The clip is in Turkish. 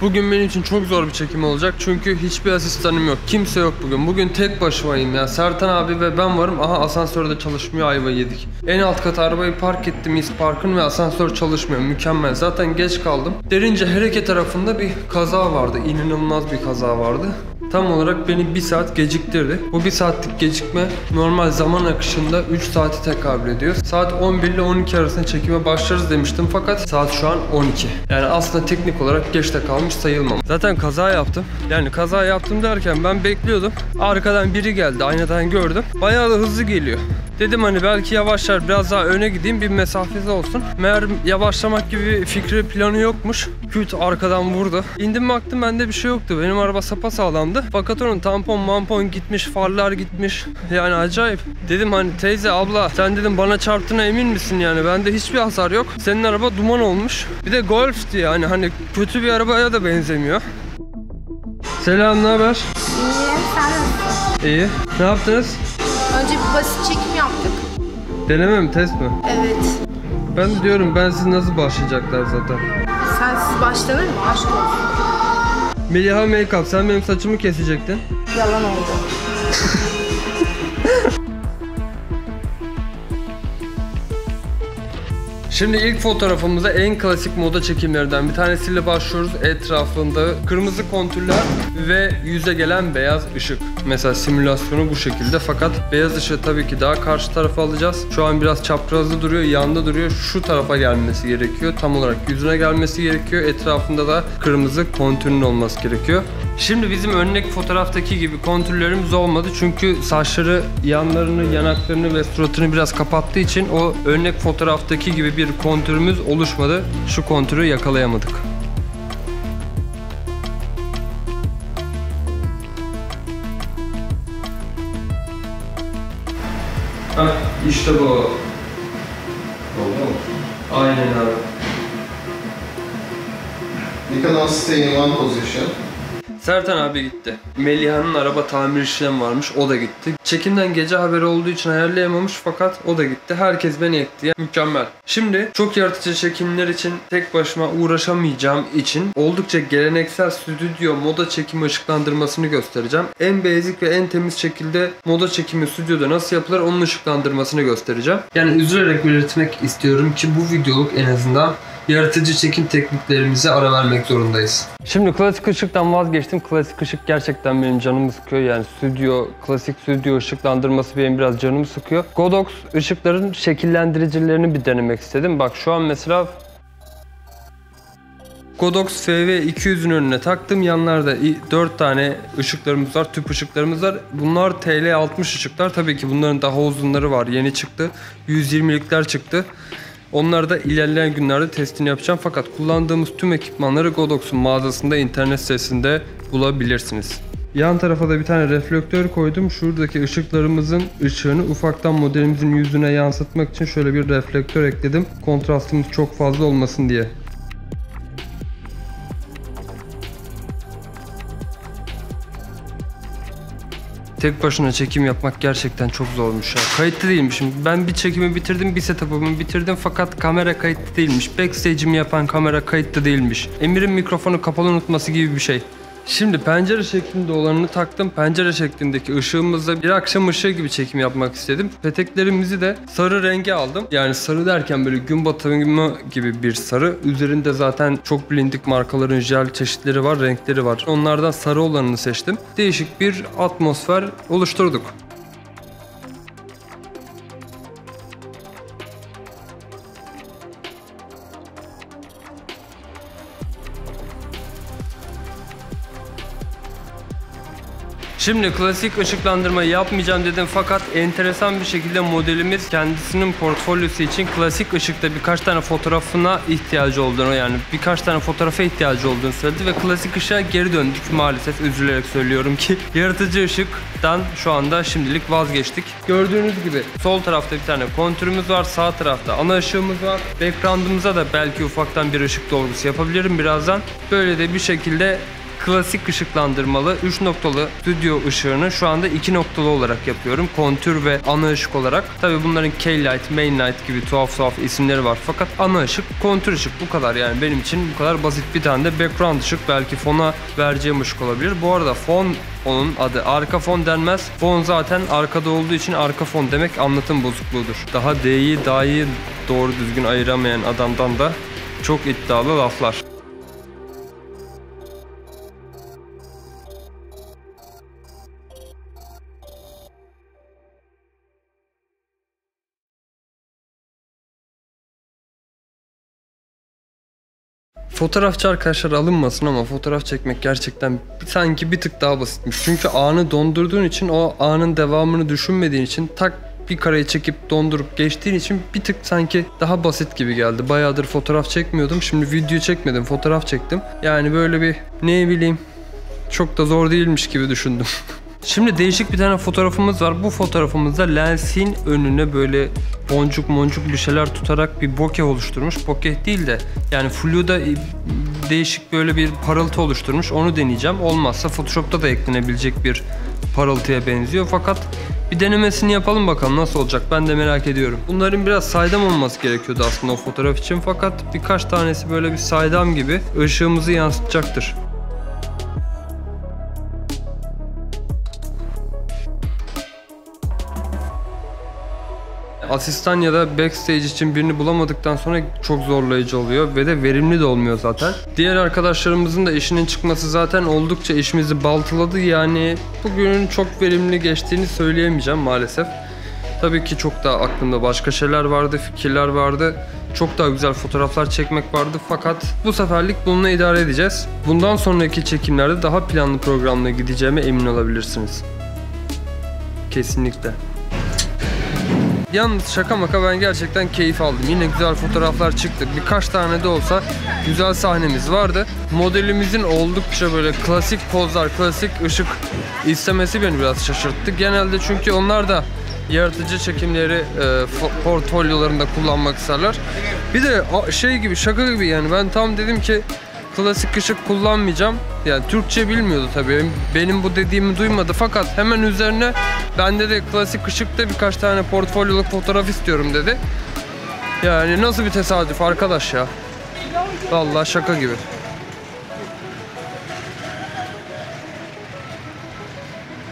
Bugün benim için çok zor bir çekim olacak çünkü hiçbir asistanım yok. Kimse yok bugün. Bugün tek başımayım ya. Sertan abi ve ben varım. Aha, asansörde çalışmıyor, ayvayı yedik. En alt kata arabayı park ettim İspark'ın ve asansör çalışmıyor. Mükemmel. Zaten geç kaldım. Derince Hereke tarafında bir kaza vardı. İnanılmaz bir kaza vardı. Tam olarak beni 1 saat geciktirdi. Bu 1 saatlik gecikme normal zaman akışında 3 saati tekabül ediyor. Saat 11 ile 12 arasında çekime başlarız demiştim fakat saat şu an 12. Yani aslında teknik olarak geç de kalmış sayılmam. Zaten kaza yaptım. Yani kaza yaptım derken ben bekliyordum. Arkadan biri geldi, aynadan gördüm. Bayağı da hızlı geliyor. Dedim hani belki yavaşlar, biraz daha öne gideyim, bir mesafesi olsun. Meğer yavaşlamak gibi bir fikri planı yokmuş. Küt arkadan vurdu. İndim baktım, bende bir şey yoktu. Benim araba sapasağlamdı. Fakat onun tampon mampon gitmiş, farlar gitmiş. Yani acayip. Dedim hani teyze, abla sen dedim bana çarptığına emin misin yani? Bende hiçbir hasar yok. Senin araba duman olmuş. Bir de Golf'ti yani, hani kötü bir arabaya da benzemiyor. Selam, ne haber? İyiyim, sen nasılsın? İyi. Ne yaptınız? Önce bir basit çekim yaptık. Deneme mi, test mi? Evet. Ben diyorum bensiz nasıl başlayacaklar zaten. Sensiz başlanır mı? Aşk olsun. Meliha Make-up, sen benim saçımı kesecektin. Yalan oldu. Şimdi ilk fotoğrafımıza en klasik moda çekimlerden bir tanesiyle başlıyoruz. Etrafında kırmızı kontürler ve yüze gelen beyaz ışık. Mesela simülasyonu bu şekilde, fakat beyaz ışığı tabii ki daha karşı tarafa alacağız. Şu an biraz çaprazda duruyor, yanda duruyor. Şu tarafa gelmesi gerekiyor. Tam olarak yüzüne gelmesi gerekiyor. Etrafında da kırmızı kontürün olması gerekiyor. Şimdi bizim örnek fotoğraftaki gibi kontürlerimiz olmadı. Çünkü saçları yanlarını, yanaklarını ve suratını biraz kapattığı için o örnek fotoğraftaki gibi bir kontürümüz oluşmadı. Şu kontürü yakalayamadık. Hah, işte bu. Oldu mu? Aynen abi. You can also stay in one position. Sertan abi gitti. Meliha'nın araba tamir işlemi varmış, o da gitti. Çekimden gece haberi olduğu için ayarlayamamış fakat o da gitti. Herkes beni ekti ya. Mükemmel. Şimdi çok yaratıcı çekimler için tek başıma uğraşamayacağım için oldukça geleneksel stüdyo moda çekimi ışıklandırmasını göstereceğim. En basic ve en temiz şekilde moda çekimi stüdyoda nasıl yapılır onun ışıklandırmasını göstereceğim. Yani üzülerek belirtmek istiyorum ki bu videoluk en azından yaratıcı çekim tekniklerimize ara vermek zorundayız. Şimdi klasik ışıktan vazgeçtim. Klasik ışık gerçekten benim canımı sıkıyor. Yani klasik stüdyo ışıklandırması benim biraz canımı sıkıyor. Godox ışıkların şekillendiricilerini bir denemek istedim. Bak şu an mesela Godox FV200'ün önüne taktım. Yanlarda 4 tane ışıklarımız var, tüp ışıklarımız var. Bunlar TL60 ışıklar. Tabii ki bunların daha uzunları var. Yeni çıktı. 120'likler çıktı. Onları da ilerleyen günlerde testini yapacağım. Fakat kullandığımız tüm ekipmanları Godox'un mağazasında, internet sitesinde bulabilirsiniz. Yan tarafa da bir tane reflektör koydum. Şuradaki ışıklarımızın ışığını ufaktan modelimizin yüzüne yansıtmak için şöyle bir reflektör ekledim. Kontrastımız çok fazla olmasın diye. Tek başına çekim yapmak gerçekten çok zormuş ya. Kayıtlı değilmişim. Ben bir çekimi bitirdim, bir setup'ımı bitirdim fakat kamera kayıtlı değilmiş. Backstage'imi yapan kamera kayıtlı değilmiş. Emir'in mikrofonu kapalı unutması gibi bir şey. Şimdi pencere şeklinde olanını taktım. Pencere şeklindeki ışığımızda bir akşam ışığı gibi çekim yapmak istedim. Peteklerimizi de sarı renge aldım. Yani sarı derken böyle gün batımı gibi bir sarı. Üzerinde zaten çok bilindik markaların jel çeşitleri var, renkleri var. Onlardan sarı olanını seçtim. Değişik bir atmosfer oluşturduk. Şimdi klasik ışıklandırma yapmayacağım dedim fakat enteresan bir şekilde modelimiz kendisinin portfolyosu için klasik ışıkta birkaç tane fotoğrafına ihtiyacı olduğunu, yani birkaç tane fotoğrafa ihtiyacı olduğunu söyledi ve klasik ışığa geri döndük maalesef. Üzülerek söylüyorum ki yaratıcı ışıktan şu anda şimdilik vazgeçtik. Gördüğünüz gibi sol tarafta bir tane kontürümüz var, sağ tarafta ana ışığımız var. Background'ımıza da belki ufaktan bir ışık dolgusu yapabilirim birazdan. Böyle de bir şekilde klasik ışıklandırmalı 3 noktalı stüdyo ışığını şu anda 2 noktalı olarak yapıyorum. Kontür ve ana ışık olarak. Tabi bunların K-Light, Main Light gibi tuhaf isimleri var. Fakat ana ışık, kontür ışık bu kadar yani benim için bu kadar basit. Bir tane de background ışık, belki fona vereceğim ışık olabilir. Bu arada fon, onun adı arka fon denmez. Fon zaten arkada olduğu için arka fon demek anlatım bozukluğudur. Daha D'yi dahi doğru düzgün ayıramayan adamdan da çok iddialı laflar. Fotoğrafçı arkadaşlar alınmasın ama fotoğraf çekmek gerçekten sanki bir tık daha basitmiş. Çünkü anı dondurduğun için, o anın devamını düşünmediğin için, tak bir kareyi çekip dondurup geçtiğin için bir tık sanki daha basit gibi geldi. Bayağıdır fotoğraf çekmiyordum. Şimdi video çekmedim, fotoğraf çektim. Yani böyle bir ne bileyim çok da zor değilmiş gibi düşündüm. Şimdi değişik bir tane fotoğrafımız var. Bu fotoğrafımızda lensin önüne böyle boncuk bir şeyler tutarak bir bokeh oluşturmuş. Bokeh değil de yani flu'da değişik böyle bir parıltı oluşturmuş. Onu deneyeceğim. Olmazsa Photoshop'ta da eklenebilecek bir parıltıya benziyor. Fakat bir denemesini yapalım bakalım nasıl olacak. Ben de merak ediyorum. Bunların biraz saydam olması gerekiyordu aslında o fotoğraf için. Fakat birkaç tanesi böyle bir saydam gibi ışığımızı yansıtacaktır. Asistan ya da backstage için birini bulamadıktan sonra çok zorlayıcı oluyor ve de verimli de olmuyor zaten. Diğer arkadaşlarımızın da işinin çıkması zaten oldukça işimizi baltaladı. Yani bugünün çok verimli geçtiğini söyleyemeyeceğim maalesef. Tabii ki çok daha aklımda başka şeyler vardı, fikirler vardı. Çok daha güzel fotoğraflar çekmek vardı fakat bu seferlik bununla idare edeceğiz. Bundan sonraki çekimlerde daha planlı programla gideceğime emin olabilirsiniz. Kesinlikle. Yalnız şaka maka ben gerçekten keyif aldım. Yine güzel fotoğraflar çıktı. Birkaç tane de olsa güzel sahnemiz vardı. Modelimizin oldukça böyle klasik pozlar, klasik ışık istemesi beni biraz şaşırttı. Genelde çünkü onlar da yaratıcı çekimleri portfolyolarında kullanmak isterler. Bir de şey gibi, şaka gibi yani ben tam dedim ki klasik ışık kullanmayacağım. Yani Türkçe bilmiyordu tabii. Benim bu dediğimi duymadı fakat hemen üzerine bende de klasik ışıkta birkaç tane portfolyoluk fotoğraf istiyorum dedi. Yani nasıl bir tesadüf arkadaş ya. Vallahi şaka gibi.